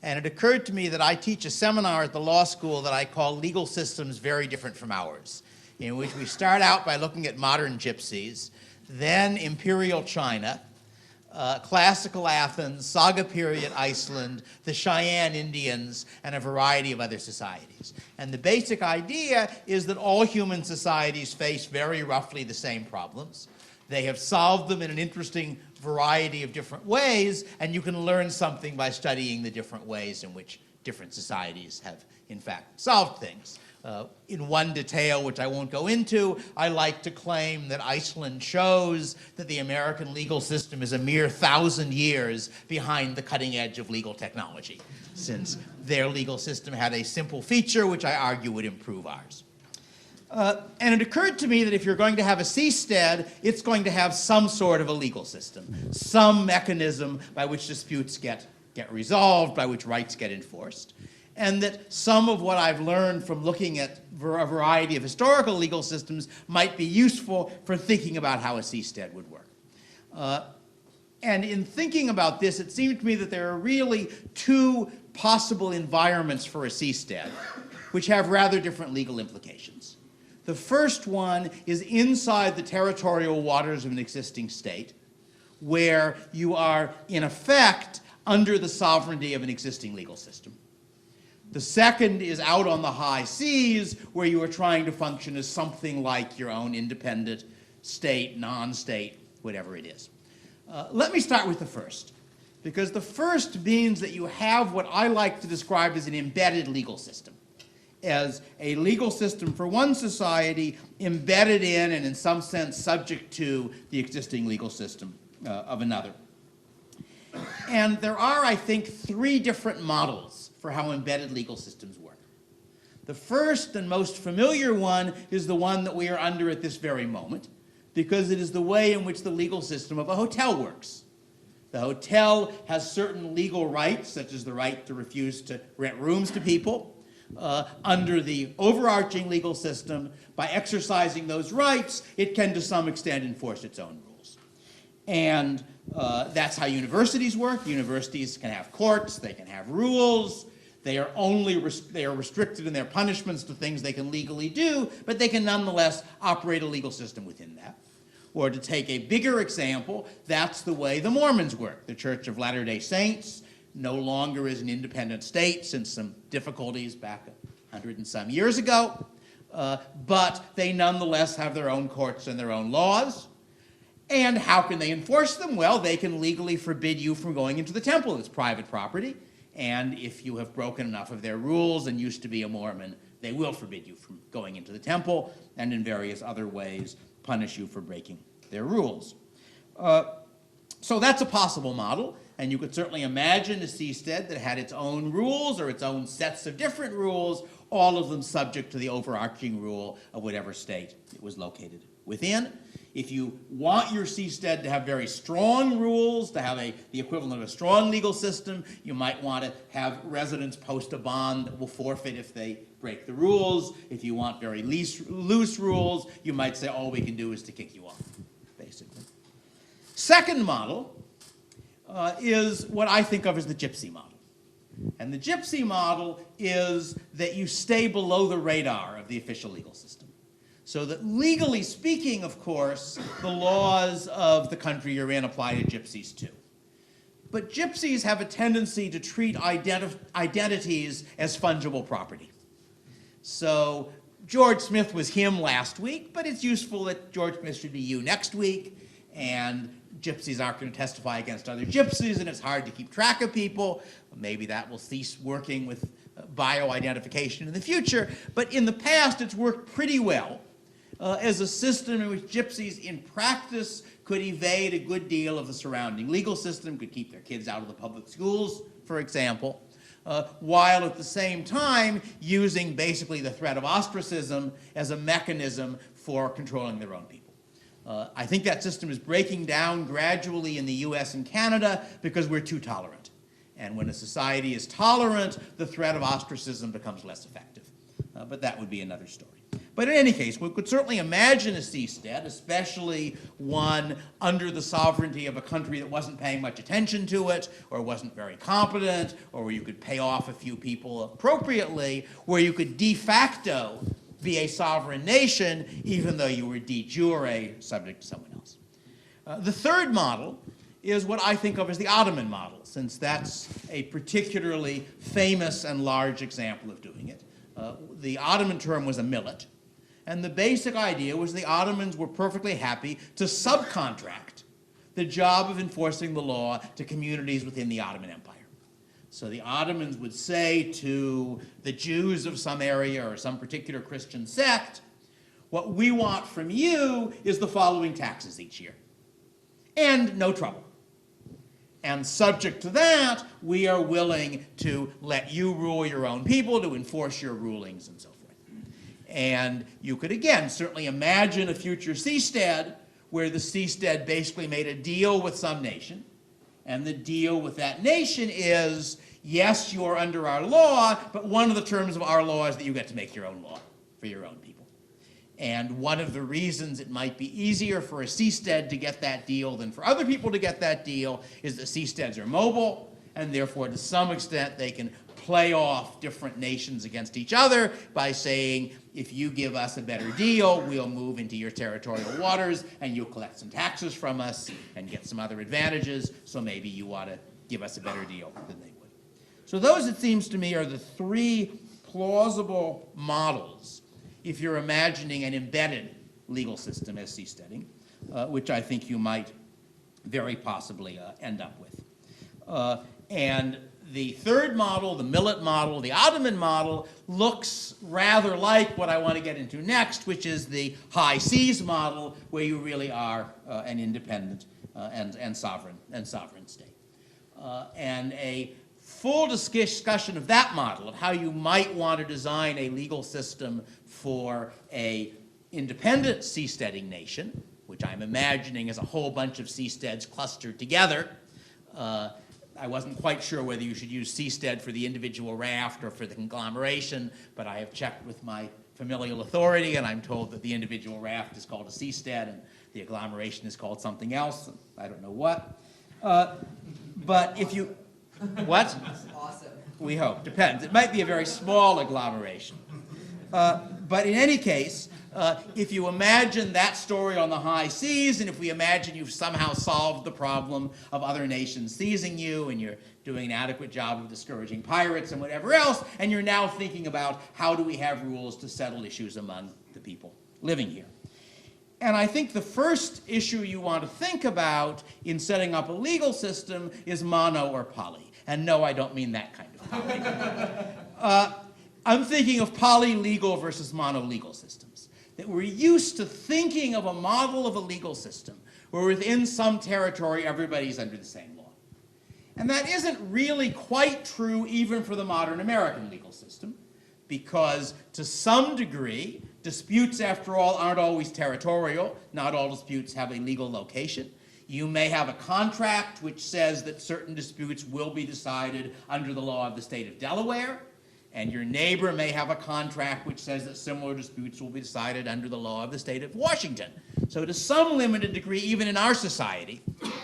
And it occurred to me that I teach a seminar at the law school that I call Legal Systems Very Different from Ours, in which we start out by looking at modern gypsies, then imperial China, classical Athens, Saga period Iceland, the Cheyenne Indians, and a variety of other societies. And the basic idea is that all human societies face very roughly the same problems. They have solved them in an interesting variety of different ways, and you can learn something by studying the different ways in which different societies have, in fact, solved things. In one detail, which I won't go into, I like to claim that Iceland shows that the American legal system is a mere 1,000 years behind the cutting edge of legal technology, since their legal system had a simple feature which I argue would improve ours. And it occurred to me that if you're going to have a seastead, it's going to have some sort of a legal system, some mechanism by which disputes get resolved, by which rights get enforced. And that some of what I've learned from looking at a variety of historical legal systems might be useful for thinking about how a seastead would work. And in thinking about this, it seemed to me that there are really two possible environments for a seastead, which have rather different legal implications. The first one is inside the territorial waters of an existing state, where you are, in effect, under the sovereignty of an existing legal system. The second is out on the high seas, where you are trying to function as something like your own independent state, non-state, whatever it is. Let me start with the first, because the first means that you have what I like to describe as an embedded legal system, as a legal system for one society embedded in and in some sense subject to the existing legal system of another. And there are, I think, three different models for how embedded legal systems work. The first and most familiar one is the one that we are under at this very moment, because it is the way in which the legal system of a hotel works. The hotel has certain legal rights, such as the right to refuse to rent rooms to people. Under the overarching legal system, by exercising those rights, it can to some extent enforce its own rules. And that's how universities work. Universities can have courts, they can have rules. They are restricted in their punishments to things they can legally do, but they can nonetheless operate a legal system within that. Or to take a bigger example, that's the way the Mormons work. The Church of Latter-day Saints no longer is an independent state since some difficulties back 100 and some years ago, but they nonetheless have their own courts and their own laws. And how can they enforce them? Well, they can legally forbid you from going into the temple. It's private property. And if you have broken enough of their rules and used to be a Mormon, they will forbid you from going into the temple and in various other ways punish you for breaking their rules. So that's a possible model. And you could certainly imagine a seastead that had its own rules or its own sets of different rules, all of them subject to the overarching rule of whatever state it was located within. If you want your seastead to have very strong rules, to have the equivalent of a strong legal system, you might want to have residents post a bond that will forfeit if they break the rules. If you want very loose rules, you might say all we can do is to kick you off, basically. Second model is what I think of as the Gypsy model. And the Gypsy model is that you stay below the radar of the official legal system. So that legally speaking, of course, the laws of the country you're in apply to gypsies too. But gypsies have a tendency to treat identities as fungible property. So George Smith was him last week, but it's useful that George Smith should be you next week, and gypsies aren't going to testify against other gypsies, and it's hard to keep track of people. Maybe that will cease working with bio-identification in the future, but in the past it's worked pretty well as a system in which gypsies in practice could evade a good deal of the surrounding legal system, could keep their kids out of the public schools, for example, while at the same time using basically the threat of ostracism as a mechanism for controlling their own people. I think that system is breaking down gradually in the US and Canada because we're too tolerant. And when a society is tolerant, the threat of ostracism becomes less effective. But that would be another story. But in any case, we could certainly imagine a seastead, especially one under the sovereignty of a country that wasn't paying much attention to it, or wasn't very competent, or where you could pay off a few people appropriately, where you could de facto be a sovereign nation, even though you were de jure subject to someone else. The third model is what I think of as the Ottoman model, since that's a particularly famous and large example of doing it. The Ottoman term was a millet, and the basic idea was the Ottomans were perfectly happy to subcontract the job of enforcing the law to communities within the Ottoman Empire. So the Ottomans would say to the Jews of some area or some particular Christian sect, what we want from you is the following taxes each year, and no trouble. And subject to that, we are willing to let you rule your own people, to enforce your rulings, and so forth. And you could, again, certainly imagine a future seastead where the seastead basically made a deal with some nation, and the deal with that nation is, yes, you are under our law, but one of the terms of our law is that you get to make your own law for your own people. And one of the reasons it might be easier for a seastead to get that deal than for other people to get that deal is that seasteads are mobile, and therefore to some extent they can play off different nations against each other by saying, if you give us a better deal, we'll move into your territorial waters, and you'll collect some taxes from us and get some other advantages, so maybe you ought to give us a better deal than they would. So those, it seems to me, are the three plausible models if you're imagining an embedded legal system as seasteading, which I think you might very possibly end up with. And the third model, the millet model, the Ottoman model, looks rather like what I want to get into next, which is the high seas model, where you really are an independent and sovereign state. And a full discussion of that model, of how you might want to design a legal system for a independent seasteading nation, which I'm imagining as a whole bunch of seasteads clustered together. I wasn't quite sure whether you should use seastead for the individual raft or for the conglomeration, but I have checked with my familial authority, and I'm told that the individual raft is called a seastead and the agglomeration is called something else. I don't know what. But if you... What? Awesome. We hope. Depends. It might be a very small agglomeration. But in any case, if you imagine that story on the high seas, and if we imagine you've somehow solved the problem of other nations seizing you, and you're doing an adequate job of discouraging pirates and whatever else, and you're now thinking about how do we have rules to settle issues among the people living here. And I think the first issue you want to think about in setting up a legal system is mono or poly. And no, I don't mean that kind of poly. I'm thinking of polylegal versus monolegal systems. That we're used to thinking of a model of a legal system where within some territory everybody's under the same law. And that isn't really quite true even for the modern American legal system, because to some degree, disputes, after all, aren't always territorial. Not all disputes have a legal location. You may have a contract which says that certain disputes will be decided under the law of the state of Delaware, and your neighbor may have a contract which says that similar disputes will be decided under the law of the state of Washington. So to some limited degree, even in our society,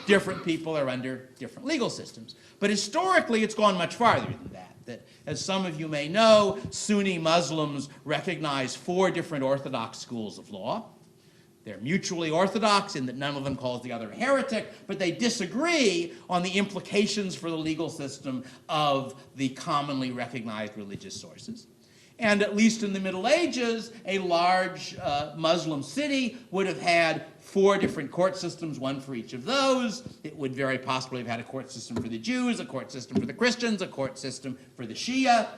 different people are under different legal systems. But historically, it's gone much farther than that. That, as some of you may know, Sunni Muslims recognize 4 different orthodox schools of law. They're mutually orthodox in that none of them calls the other a heretic, but they disagree on the implications for the legal system of the commonly recognized religious sources. And at least in the Middle Ages, a large Muslim city would have had 4 different court systems, one for each of those. It would very possibly have had a court system for the Jews, a court system for the Christians, a court system for the Shia.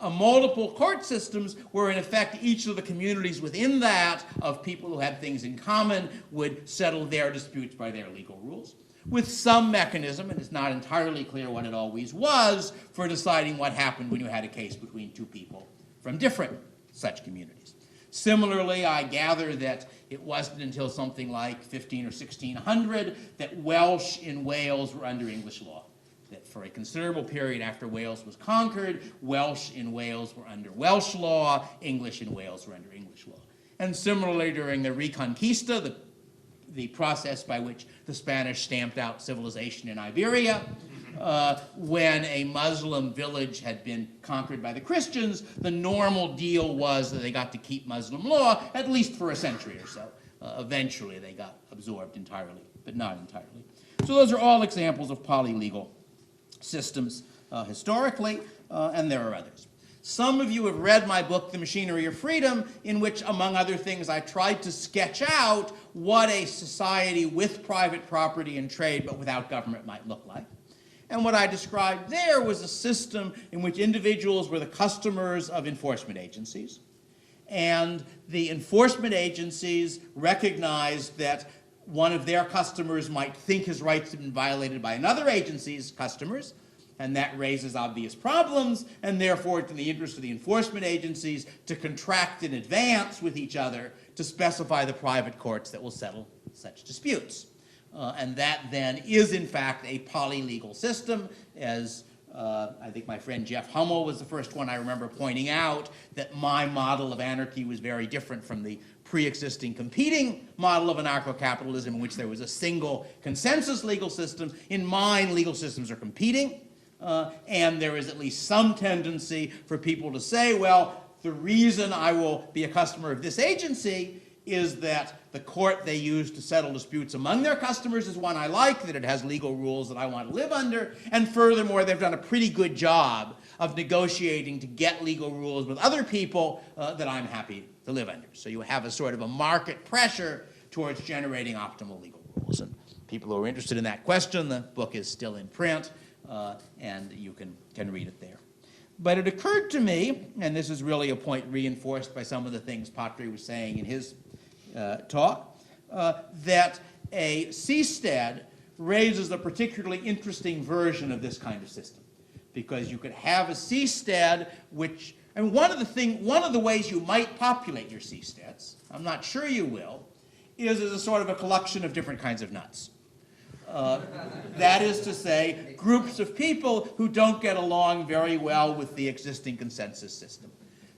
Multiple court systems where, in effect, each of the communities within that of people who had things in common would settle their disputes by their legal rules, with some mechanism, and it's not entirely clear what it always was, for deciding what happened when you had a case between 2 people from different such communities. Similarly, I gather that it wasn't until something like 15 or 1600 that Welsh in Wales were under English law. that for a considerable period after Wales was conquered, Welsh in Wales were under Welsh law, English in Wales were under English law. And similarly, during the Reconquista, the process by which the Spanish stamped out civilization in Iberia, when a Muslim village had been conquered by the Christians, the normal deal was that they got to keep Muslim law, at least for a century or so. Eventually, they got absorbed entirely, but not entirely. So those are all examples of polylegal systems historically, and there are others. Some of you have read my book, The Machinery of Freedom, in which, among other things, I tried to sketch out what a society with private property and trade but without government might look like. And what I described there was a system in which individuals were the customers of enforcement agencies, and the enforcement agencies recognized that one of their customers might think his rights have been violated by another agency's customers, and that raises obvious problems, and therefore it's in the interest of the enforcement agencies to contract in advance with each other to specify the private courts that will settle such disputes. And that then is, in fact, a polylegal system, as I think my friend Jeff Hummel was the first one I remember pointing out, that my model of anarchy was very different from the pre-existing competing model of anarcho-capitalism in which there was a single consensus legal system. In mine, legal systems are competing, and there is at least some tendency for people to say, well, the reason I will be a customer of this agency is that the court they use to settle disputes among their customers is one I like, that it has legal rules that I want to live under, and furthermore, they've done a pretty good job of negotiating to get legal rules with other people that I'm happy to live under. So you have a sort of a market pressure towards generating optimal legal rules. And people who are interested in that question, the book is still in print, and you can read it there. But it occurred to me, and this is really a point reinforced by some of the things Patry was saying in his talk, that a seastead raises a particularly interesting version of this kind of system. Because you could have a seastead which, and one of the ways you might populate your seasteads, I'm not sure you will, is as a sort of a collection of different kinds of nuts. That is to say, groups of people who don't get along very well with the existing consensus system.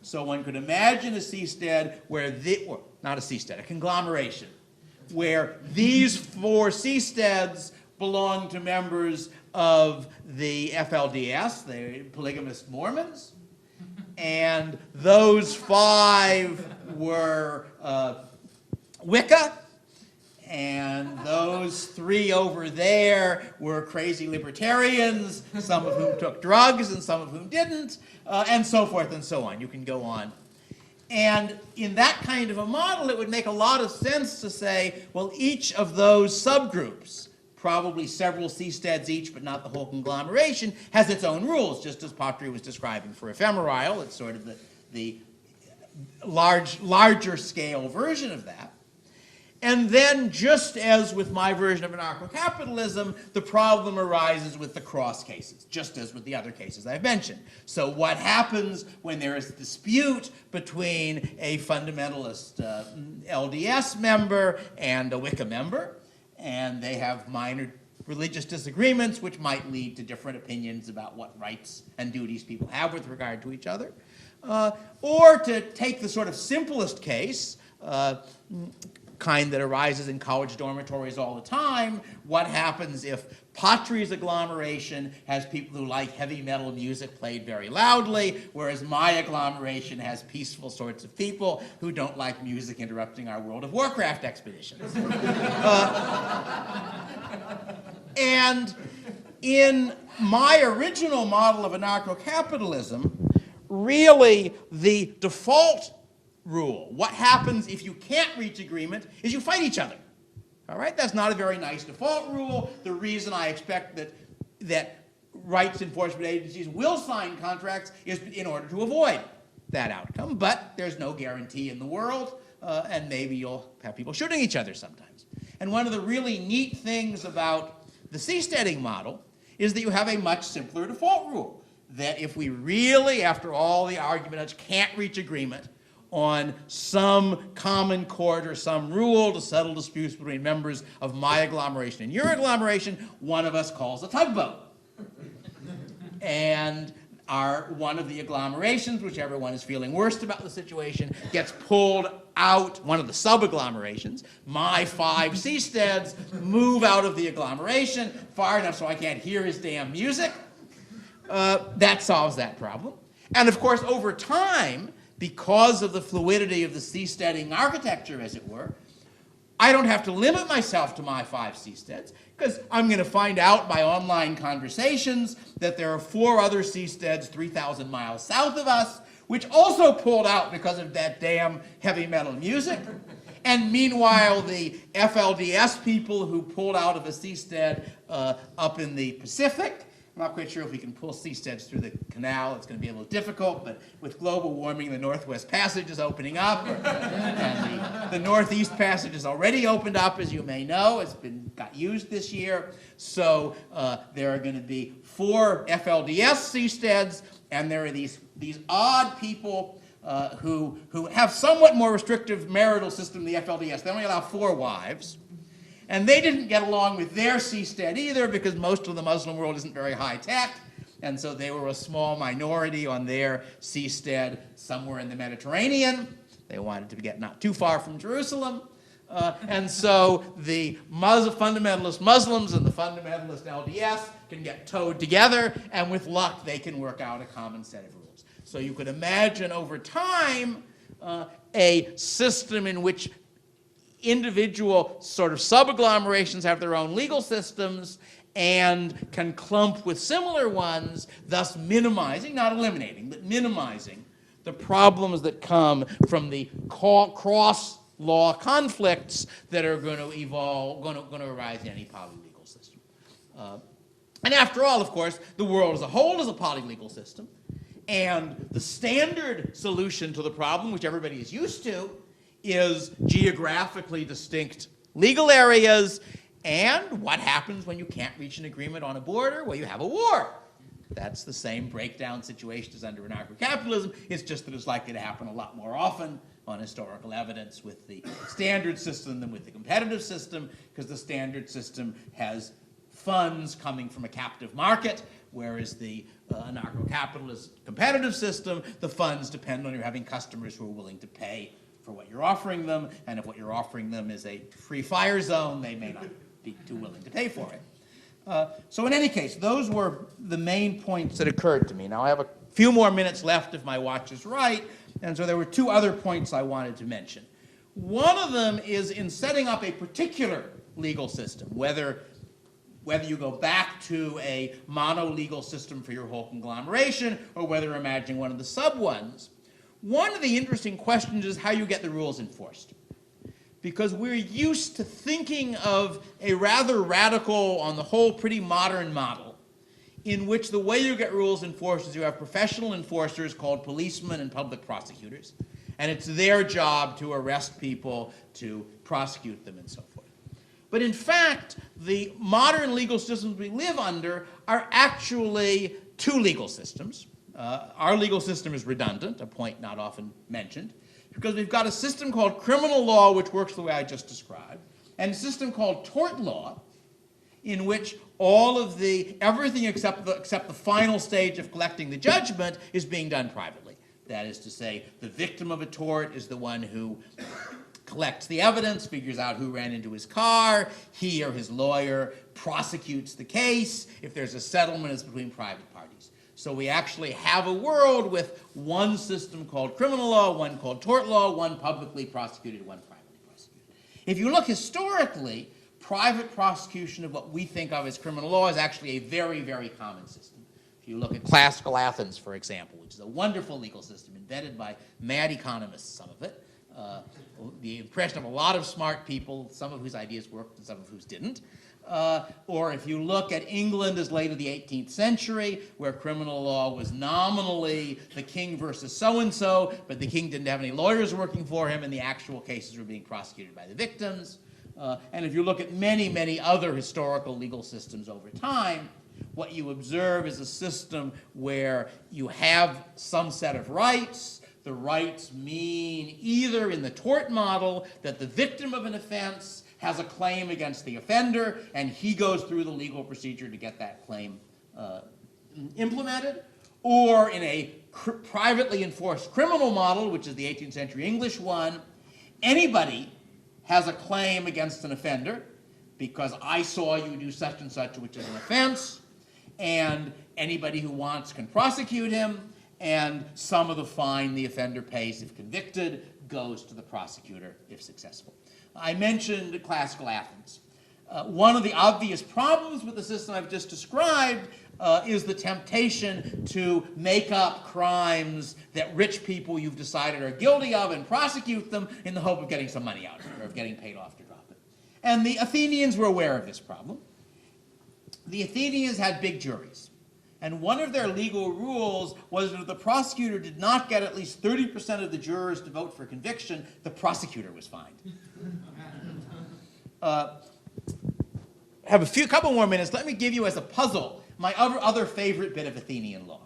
So one could imagine a seastead where or not a seastead, a conglomeration, where these 4 seasteads belong to members of the FLDS, the polygamist Mormons, and those 5 were Wicca, and those 3 over there were crazy libertarians, some of whom took drugs and some of whom didn't, and so forth and so on. You can go on. And in that kind of a model, it would make a lot of sense to say, well, each of those subgroups, probably several seasteads each, but not the whole conglomeration, has its own rules, just as Patry was describing for ephemeral. It's sort of the larger scale version of that. And then, just as with my version of anarcho-capitalism, the problem arises with the cross cases, just as with the other cases I've mentioned. So what happens when there is a dispute between a fundamentalist LDS member and a Wicca member, and they have minor religious disagreements which might lead to different opinions about what rights and duties people have with regard to each other? Or to take the sort of simplest case, kind that arises in college dormitories all the time, what happens if Patry's agglomeration has people who like heavy metal music played very loudly, whereas my agglomeration has peaceful sorts of people who don't like music interrupting our World of Warcraft expeditions. And in my original model of anarcho-capitalism, really the default rule, what happens if you can't reach agreement, is you fight each other. All right? That's not a very nice default rule. The reason I expect that rights enforcement agencies will sign contracts is in order to avoid that outcome. But there's no guarantee in the world, and maybe you'll have people shooting each other sometimes. And one of the really neat things about the seasteading model is that you have a much simpler default rule. That if we really, after all the arguments, can't reach agreement on some common court or some rule to settle disputes between members of my agglomeration and your agglomeration, one of us calls a tugboat. and one of the agglomerations, whichever one is feeling worst about the situation, gets pulled out, one of the sub-agglomerations. My 5 Seasteads move out of the agglomeration far enough so I can't hear his damn music. That solves that problem. And of course, over time, because of the fluidity of the seasteading architecture, as it were, I don't have to limit myself to my 5 Seasteads, because I'm going to find out by online conversations that there are 4 other Seasteads 3,000 miles south of us, which also pulled out because of that damn heavy metal music. And meanwhile, the FLDS people who pulled out of a Seastead up in the Pacific, I'm not quite sure if we can pull Seasteads through the canal. It's going to be a little difficult, but with global warming, the Northwest Passage is opening up, and the Northeast Passage is already opened up, as you may know. It's got used this year. So there are going to be 4 FLDS Seasteads, and there are these odd people who have somewhat more restrictive marital system than the FLDS. They only allow 4 wives. And they didn't get along with their Seastead either, because most of the Muslim world isn't very high tech, and so they were a small minority on their Seastead somewhere in the Mediterranean. They wanted to get not too far from Jerusalem. And so the fundamentalist Muslims and the fundamentalist LDS can get towed together, and with luck they can work out a common set of rules. So you could imagine over time a system in which individual sort of sub-agglomerations have their own legal systems and can clump with similar ones, thus minimizing, not eliminating, but minimizing the problems that come from the cross-law conflicts that are going to evolve, going to arise in any polylegal system. And after all, of course, the world as a whole is a polylegal system, and the standard solution to the problem, which everybody is used to, is geographically distinct legal areas. And what happens when you can't reach an agreement on a border? Well, you have a war. That's the same breakdown situation as under anarcho-capitalism. It's just that it's likely to happen a lot more often on historical evidence with the standard system than with the competitive system, because the standard system has funds coming from a captive market, whereas the anarcho-capitalist competitive system, the funds depend on you having customers who are willing to pay for what you're offering them, and if what you're offering them is a free fire zone, they may not be too willing to pay for it. So in any case, those were the main points that occurred to me. Now I have a few more minutes left if my watch is right, and so there were 2 other points I wanted to mention. One of them is in setting up a particular legal system, whether you go back to a mono-legal system for your whole conglomeration, or whether imagining one of the sub-ones. One of the interesting questions is how you get the rules enforced. Because we're used to thinking of a rather radical, on the whole pretty modern model, in which the way you get rules enforced is you have professional enforcers called policemen and public prosecutors, and it's their job to arrest people, to prosecute them, and so forth. But in fact, the modern legal systems we live under are actually 2 legal systems. Our legal system is redundant, a point not often mentioned, because we've got a system called criminal law, which works the way I just described, and a system called tort law, in which everything except the final stage of collecting the judgment is being done privately. That is to say, the victim of a tort is the one who collects the evidence, figures out who ran into his car, he or his lawyer prosecutes the case. If there's a settlement, it's between private parties. So we actually have a world with one system called criminal law, one called tort law, one publicly prosecuted, one privately prosecuted. If you look historically, private prosecution of what we think of as criminal law is actually a very, very common system. If you look at classical Athens, for example, which is a wonderful legal system invented by mad economists, some of it, the impression of a lot of smart people, some of whose ideas worked and some of whose didn't. Or if you look at England as late as the 18th century, where criminal law was nominally the king versus so-and-so, but the king didn't have any lawyers working for him, and the actual cases were being prosecuted by the victims. And if you look at many, many other historical legal systems over time, what you observe is a system where you have some set of rights. The rights mean either in the tort model that the victim of an offense has a claim against the offender, and he goes through the legal procedure to get that claim implemented, or in a privately enforced criminal model, which is the 18th century English one, anybody has a claim against an offender because I saw you do such and such, which is an offense, and anybody who wants can prosecute him, and some of the fine the offender pays if convicted goes to the prosecutor if successful. I mentioned classical Athens. One of the obvious problems with the system I've just described is the temptation to make up crimes that rich people you've decided are guilty of and prosecute them in the hope of getting some money out of it, or of getting paid off to drop it. And the Athenians were aware of this problem. The Athenians had big juries. And one of their legal rules was that if the prosecutor did not get at least 30% of the jurors to vote for conviction, the prosecutor was fined. Have a couple more minutes. Let me give you as a puzzle my other favorite bit of Athenian law.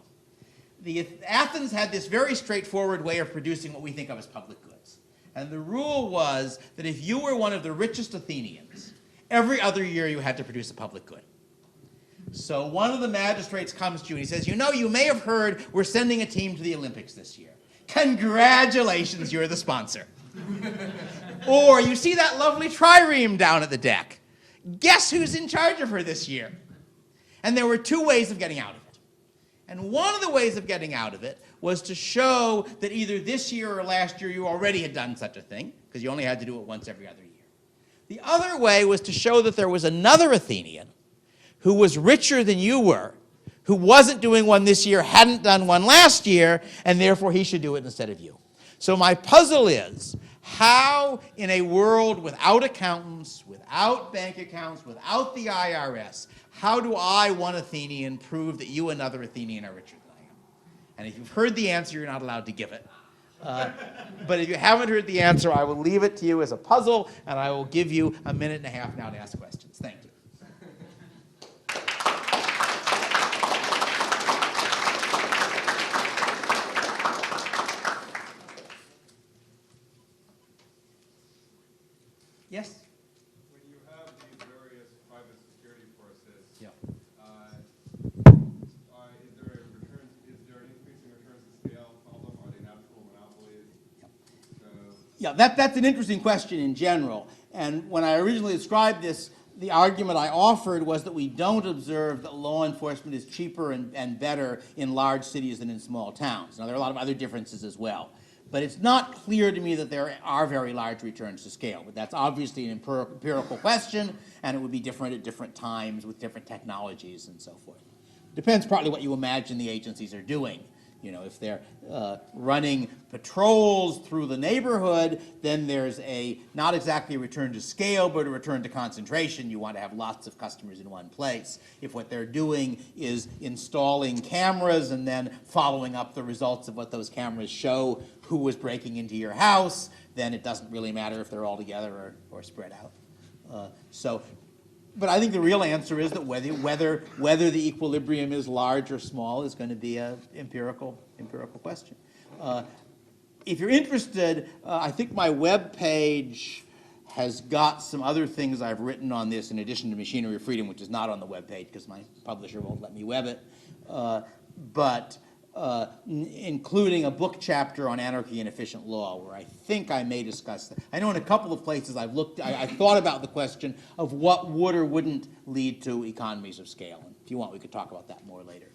Athens had this very straightforward way of producing what we think of as public goods. And the rule was that if you were one of the richest Athenians, every other year you had to produce a public good. So one of the magistrates comes to you and he says, you know, you may have heard we're sending a team to the Olympics this year. Congratulations, you're the sponsor. Or you see that lovely trireme down at the deck. Guess who's in charge of her this year? And there were two ways of getting out of it. And one of the ways of getting out of it was to show that either this year or last year you already had done such a thing, because you only had to do it once every other year. The other way was to show that there was another Athenian who was richer than you were, who wasn't doing one this year, hadn't done one last year, and therefore he should do it instead of you. So my puzzle is, how in a world without accountants, without bank accounts, without the IRS, how do I, one Athenian, prove that you, another Athenian, are richer than I am? And if you've heard the answer, you're not allowed to give it. But if you haven't heard the answer, I will leave it to you as a puzzle, and I will give you a minute and a half now to ask questions. Thank you. Yes? When you have these various private security forces, Yeah. is there an increasing returns to scale problem? Are they natural monopolies? Yeah, that's an interesting question in general. And when I originally described this, the argument I offered was that we don't observe that law enforcement is cheaper and better in large cities than in small towns. Now, there are a lot of other differences as well. But it's not clear to me that there are very large returns to scale. But that's obviously an empirical question, and it would be different at different times with different technologies and so forth. Depends partly what you imagine the agencies are doing. You know, if they're running patrols through the neighborhood, then there's not exactly a return to scale, but a return to concentration. You want to have lots of customers in one place. If what they're doing is installing cameras and then following up the results of what those cameras show who was breaking into your house, then it doesn't really matter if they're all together or spread out. But I think the real answer is that whether the equilibrium is large or small is going to be an empirical question. If you're interested, I think my web page has got some other things I've written on this in addition to Machinery of Freedom, which is not on the web page because my publisher won't let me web it. Including a book chapter on anarchy and efficient law, where I think I may discuss that. I know in a couple of places I thought about the question of what would or wouldn't lead to economies of scale. And if you want, we could talk about that more later.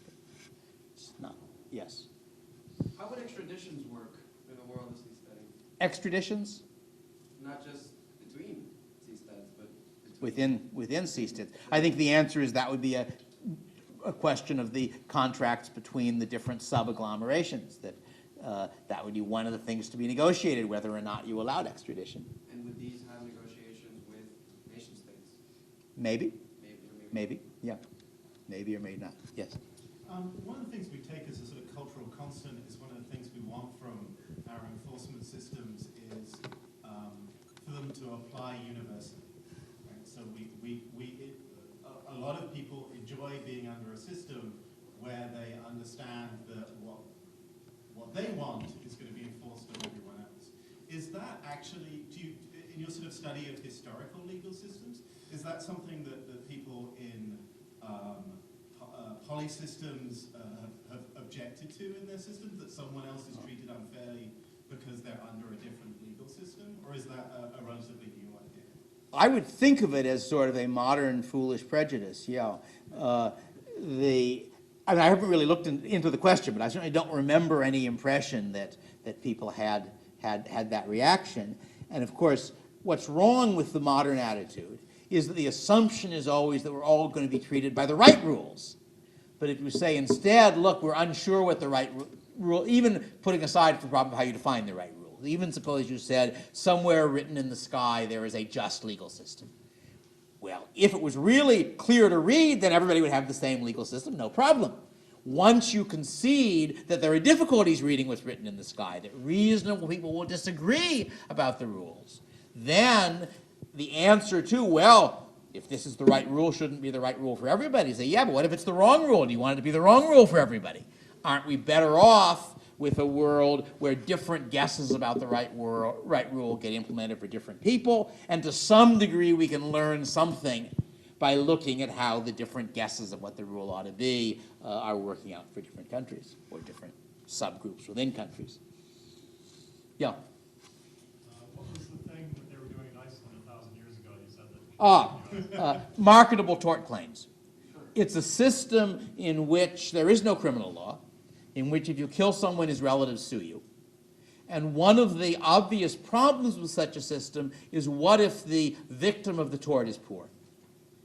It's not, yes? How would extraditions work in the world of seasteading? Extraditions? Not just between seasteads, but within Seasteads. I think the answer is that would be a question of the contracts between the different sub-agglomerations, that would be one of the things to be negotiated, whether or not you allowed extradition. And would these have negotiations with nation states? Maybe. Maybe. Yeah. Maybe or maybe not. Yes. One of the things we take as a sort of cultural constant is one of the things we want from our enforcement systems is for them to apply universally. Right? So a lot of people enjoy being under a system where they understand that what they want is going to be enforced on everyone else. Is that actually, in your sort of study of historical legal systems, is that something that people in poly systems have objected to in their systems, that someone else is treated unfairly because they're under a different legal system, or is that a relatively new idea? I would think of it as sort of a modern foolish prejudice, yeah. I mean, I haven't really looked into the question, but I certainly don't remember any impression that people had that reaction. And of course, what's wrong with the modern attitude is that the assumption is always that we're all going to be treated by the right rules. But if you say instead, look, we're unsure what the right rule, even putting aside the problem of how you define the right rule, even suppose you said somewhere written in the sky there is a just legal system. Well, if it was really clear to read, then everybody would have the same legal system, no problem. Once you concede that there are difficulties reading what's written in the sky, that reasonable people will disagree about the rules, then the answer to, well, if this is the right rule, shouldn't be the right rule for everybody. Say, yeah, but what if it's the wrong rule? Do you want it to be the wrong rule for everybody? Aren't we better off with a world where different guesses about the right rule get implemented for different people? And to some degree, we can learn something by looking at how the different guesses of what the rule ought to be are working out for different countries or different subgroups within countries. Yeah. What was the thing that they were doing in Iceland 1,000 years ago? You said that. Marketable tort claims. It's a system in which there is no criminal law, in which if you kill someone, his relatives sue you. And one of the obvious problems with such a system is, what if the victim of the tort is poor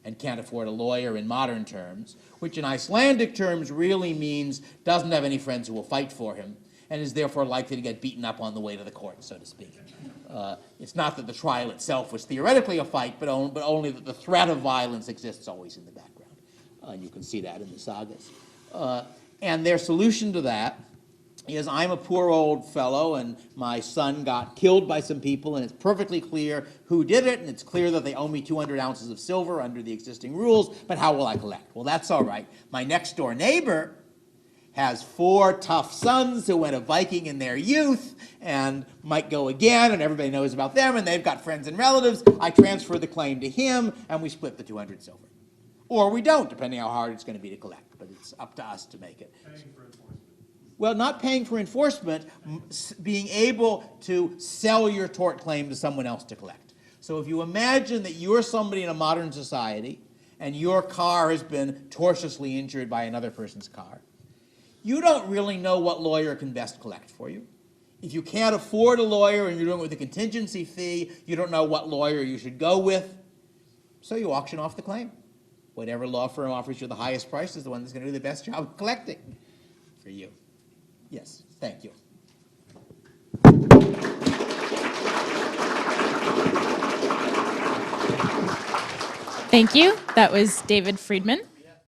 and can't afford a lawyer in modern terms, which in Icelandic terms really means doesn't have any friends who will fight for him and is therefore likely to get beaten up on the way to the court, so to speak. It's not that the trial itself was theoretically a fight, but only that the threat of violence exists always in the background. And you can see that in the sagas. And their solution to that is, I'm a poor old fellow and my son got killed by some people and it's perfectly clear who did it and it's clear that they owe me 200 ounces of silver under the existing rules, but how will I collect? Well, that's all right. My next door neighbor has 4 tough sons who went a Viking in their youth and might go again, and everybody knows about them, and they've got friends and relatives. I transfer the claim to him, and we split the 200 silver. Or we don't, depending how hard it's going to be to collect, but it's up to us to make it. Paying for enforcement. Well, not paying for enforcement, being able to sell your tort claim to someone else to collect. So if you imagine that you're somebody in a modern society, and your car has been tortiously injured by another person's car, you don't really know what lawyer can best collect for you. If you can't afford a lawyer and you're doing it with a contingency fee, you don't know what lawyer you should go with, so you auction off the claim. Whatever law firm offers you the highest price is the one that's going to do the best job of collecting for you. Yes, thank you. Thank you. That was David Friedman.